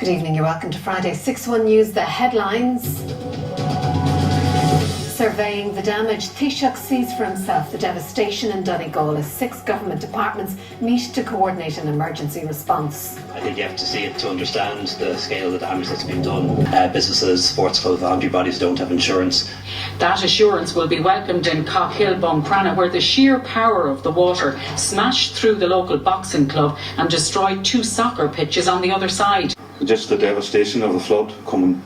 Good evening, you're welcome to Friday 6-1 News. The headlines. Surveying the damage, Taoiseach sees for himself the devastation in Donegal as 6 government departments meet to coordinate an emergency response. I think you have to see it to understand the scale of the damage that's been done. Businesses, sports clubs, voluntary bodies don't have insurance. That assurance will be welcomed in Cockhill, Buncrana, where the sheer power of the water smashed through the local boxing club and destroyed 2 soccer pitches on the other side. Just the devastation of the flood coming,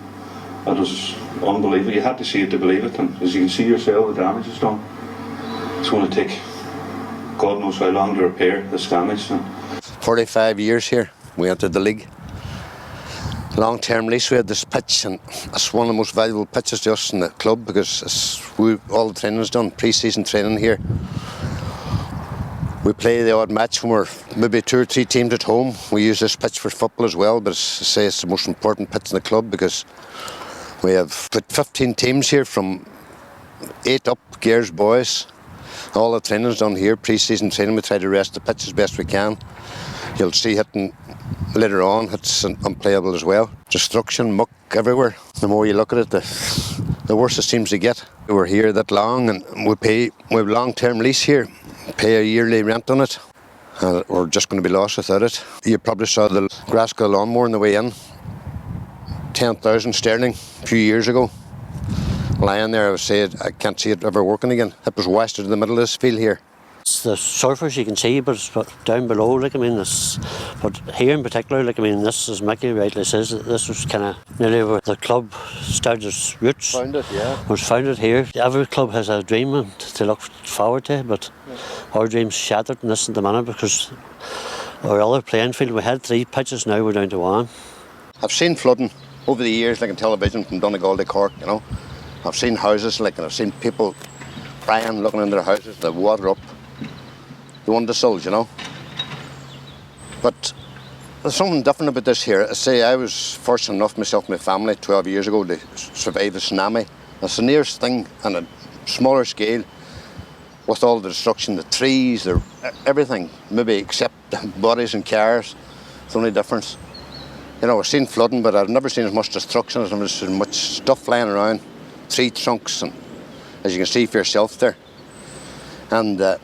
that was unbelievable. You had to see it to believe it, and as you can see yourself, the damage is done. It's going to take God knows how long to repair this damage. 45 years here, we entered the league. Long-term lease, we had this pitch, and it's one of the most valuable pitches to us in the club because all the training's done, pre-season training here. We play the odd match when we're maybe 2 or 3 teams at home. We use this pitch for football as well, but I say it's the most important pitch in the club because we have put 15 teams here from 8 up, girls, boys. All the training's done here, pre-season training. We try to rest the pitch as best we can. You'll see hitting later on, it's unplayable as well. Destruction, muck everywhere. The more you look at it, the worse it seems to get. We're here that long and we have long-term lease here, pay a yearly rent on it. We're just going to be lost without it. You probably saw the Glasgow lawnmower on the way in. 10,000 sterling a few years ago. Lying there, I can't see it ever working again. It was wasted in the middle of this field here. It's the surface you can see, but it's down below, but here in particular, this, as Mickey rightly says, this was kind of nearly where the club started its roots. Was founded here. Every club has a dream to look forward to, but our dream's shattered in this at the minute because our other playing field, we had 3 pitches, now we're down to 1. I've seen flooding over the years, like on television from Donegal to Cork, I've seen houses, and I've seen people crying, looking into their houses, the water up the windowsills, But there's something different about this here. I was fortunate enough, myself and my family, 12 years ago, to survive the tsunami. It's the nearest thing on a smaller scale with all the destruction, the trees, everything, maybe except bodies and cars. It's the only difference. I've seen flooding, but I've never seen as much destruction, as much stuff lying around. 3 trunks, and as you can see for yourself there. And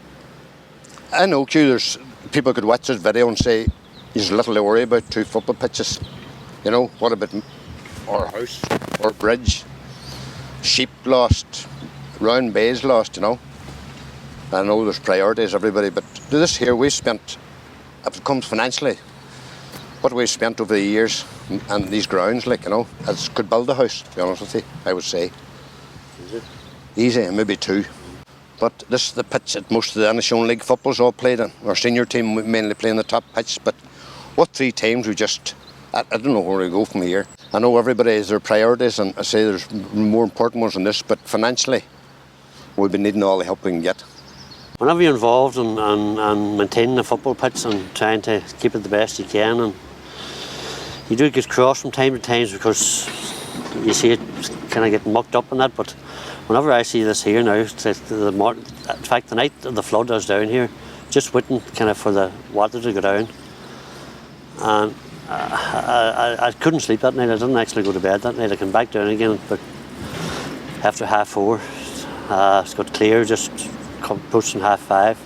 I know, there's people could watch this video and say, there's little to worry about 2 football pitches. What about our house, our bridge, sheep lost, round bays lost, I know there's priorities, everybody, but this here, we spent, if it comes financially, what we've spent over the years and these grounds, as could build a house, to be honest with you, I would say. Is it? Easy, maybe 2. But this is the pitch that most of the National League football's all played in. Our senior team mainly play in the top pitch, but what 3 times I don't know where we go from here. I know everybody has their priorities, and I say there's more important ones than this, but financially, we'll be needing all the help we can get. Whenever you're involved in maintaining a football pitch and trying to keep it the best you can, and you do get cross from time to time because you see it kind of get mucked up and that, but whenever I see this here now, in fact the night of the flood I was down here, just waiting kind of for the water to go down, and I couldn't sleep that night. I didn't actually go to bed that night. I came back down again, but after 4:30, it's got clear, just approaching 5:30,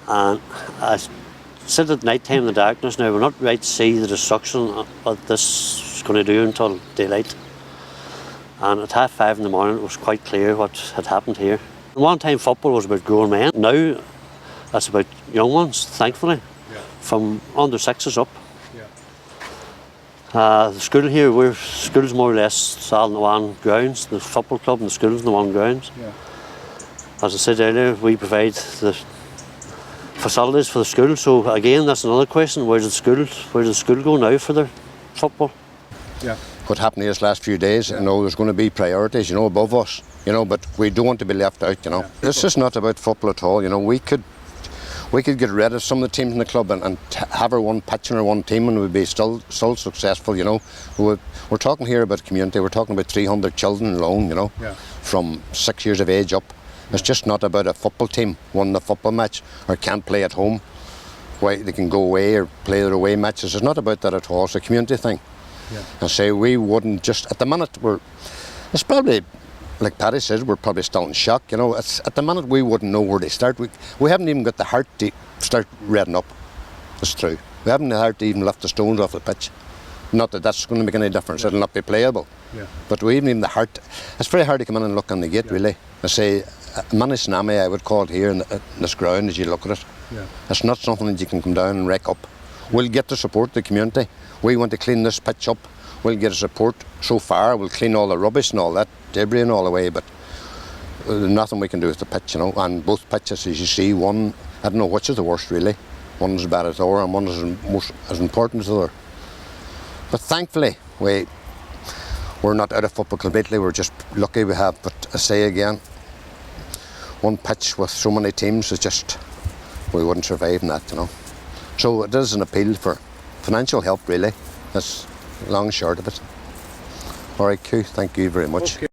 and I sit at night time in the darkness now. We're not right to see the destruction what this is going to do until daylight. And at 5:30 in the morning, it was quite clear what had happened here. One time football was about grown men. Now, that's about young ones, thankfully, from under 6s up. The school here, school's more or less all in the one grounds. The football club and the school's in the one grounds. As I said earlier, we provide the facilities for the school. So again, that's another question: where does the school go now for their football? What happened these last few days, there's going to be priorities, above us, but we don't want to be left out, This is not about football at all, we could get rid of some of the teams in the club and have our one pitch and our one team, and we'd be still successful, We're talking here about community, we're talking about 300 children alone, from 6 years of age up. It's just not about a football team winning a football match or can't play at home. why they can go away or play their away matches. It's not about that at all. It's a community thing. Yeah. I say we wouldn't just at the minute it's probably like Paddy says, we're probably still in shock. You know, it's at the minute we wouldn't know where to start. We haven't even got the heart to start redding up. It's true. We haven't the heart to even lift the stones off the pitch. Not that that's going to make any difference. It'll not be playable. Yeah. But we haven't even the heart. It's very hard to come in and look on the gate, really. I say, mini tsunami, I would call it here in this ground as you look at it. Yeah. It's not something that you can come down and wreck up. We'll get the support of the community. We want to clean this pitch up. We'll get a support so far. We'll clean all the rubbish and all that, debris and all away, but there's nothing we can do with the pitch, you know. And both pitches, as you see, one, I don't know which is the worst, really. One is as bad as the other, and one is as important as the other. But thankfully, we're not out of football completely. We're just lucky we have. But I say again, one pitch with so many teams is just, we wouldn't survive in that, you know. So it is an appeal for financial help, really. That's long and short of it. All right, Q, thank you very much. Okay.